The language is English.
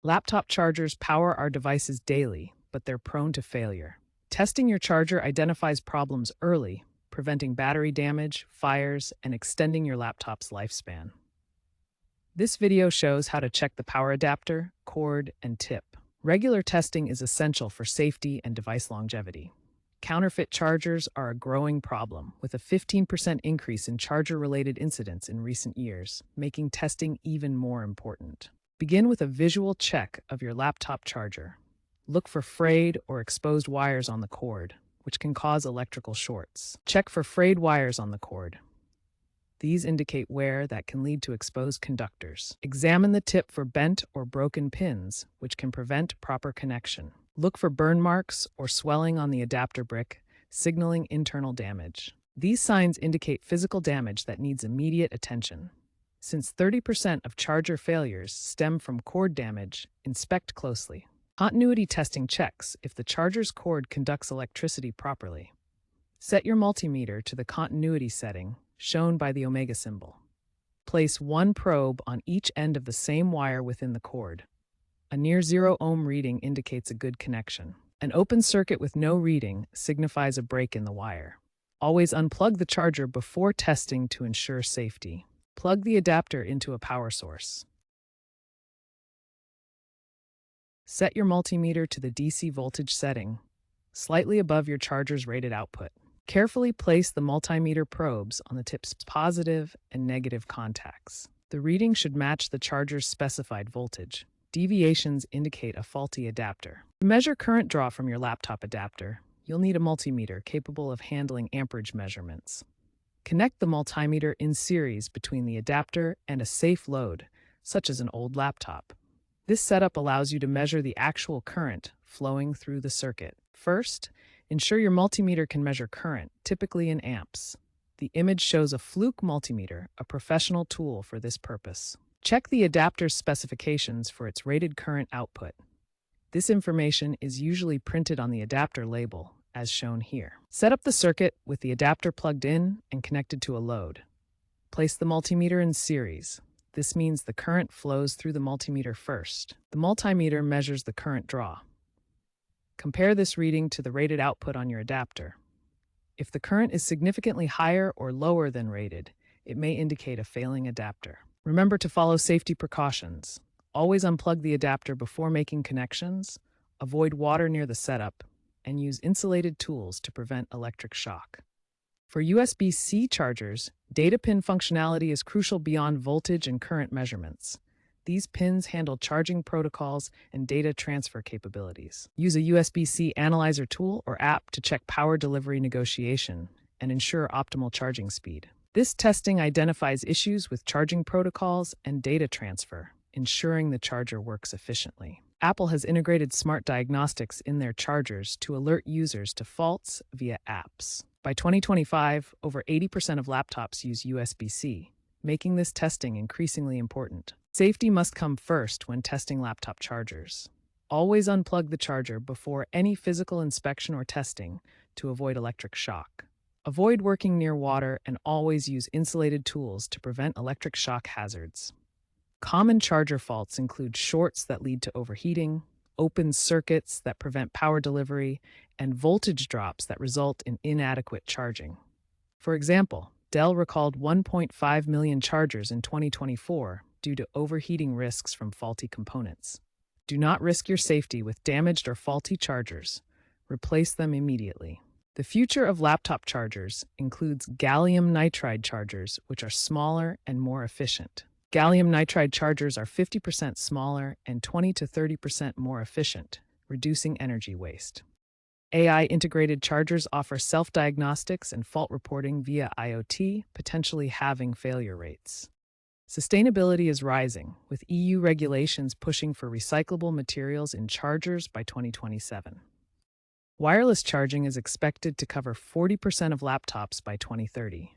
Laptop chargers power our devices daily, but they're prone to failure. Testing your charger identifies problems early, preventing battery damage, fires, and extending your laptop's lifespan. This video shows how to check the power adapter, cord, and tip. Regular testing is essential for safety and device longevity. Counterfeit chargers are a growing problem, with a 15% increase in charger-related incidents in recent years, making testing even more important. Begin with a visual check of your laptop charger. Look for frayed or exposed wires on the cord, which can cause electrical shorts. Check for frayed wires on the cord. These indicate wear that can lead to exposed conductors. Examine the tip for bent or broken pins, which can prevent proper connection. Look for burn marks or swelling on the adapter brick, signaling internal damage. These signs indicate physical damage that needs immediate attention. Since 30% of charger failures stem from cord damage, inspect closely. Continuity testing checks if the charger's cord conducts electricity properly. Set your multimeter to the continuity setting, shown by the omega symbol. Place one probe on each end of the same wire within the cord. A near zero ohm reading indicates a good connection. An open circuit with no reading signifies a break in the wire. Always unplug the charger before testing to ensure safety. Plug the adapter into a power source. Set your multimeter to the DC voltage setting, slightly above your charger's rated output. Carefully place the multimeter probes on the tip's positive and negative contacts. The reading should match the charger's specified voltage. Deviations indicate a faulty adapter. To measure current draw from your laptop adapter, you'll need a multimeter capable of handling amperage measurements. Connect the multimeter in series between the adapter and a safe load, such as an old laptop. This setup allows you to measure the actual current flowing through the circuit. First, ensure your multimeter can measure current, typically in amps. The image shows a Fluke multimeter, a professional tool for this purpose. Check the adapter's specifications for its rated current output. This information is usually printed on the adapter label, as shown here. Set up the circuit with the adapter plugged in and connected to a load. Place the multimeter in series. This means the current flows through the multimeter first. The multimeter measures the current draw. Compare this reading to the rated output on your adapter. If the current is significantly higher or lower than rated, it may indicate a failing adapter. Remember to follow safety precautions. Always unplug the adapter before making connections, avoid water near the setup, and use insulated tools to prevent electric shock. For USB-C chargers, data pin functionality is crucial beyond voltage and current measurements. These pins handle charging protocols and data transfer capabilities. Use a USB-C analyzer tool or app to check power delivery negotiation and ensure optimal charging speed. This testing identifies issues with charging protocols and data transfer, ensuring the charger works efficiently. Apple has integrated smart diagnostics in their chargers to alert users to faults via apps. By 2025, over 80% of laptops use USB-C, making this testing increasingly important. Safety must come first when testing laptop chargers. Always unplug the charger before any physical inspection or testing to avoid electric shock. Avoid working near water and always use insulated tools to prevent electric shock hazards. Common charger faults include shorts that lead to overheating, open circuits that prevent power delivery, and voltage drops that result in inadequate charging. For example, Dell recalled 1.5 million chargers in 2024 due to overheating risks from faulty components. Do not risk your safety with damaged or faulty chargers. Replace them immediately. The future of laptop chargers includes gallium nitride chargers, which are smaller and more efficient. Gallium nitride chargers are 50% smaller and 20 to 30% more efficient, reducing energy waste. AI-integrated chargers offer self-diagnostics and fault reporting via IoT, potentially halving failure rates. Sustainability is rising, with EU regulations pushing for recyclable materials in chargers by 2027. Wireless charging is expected to cover 40% of laptops by 2030.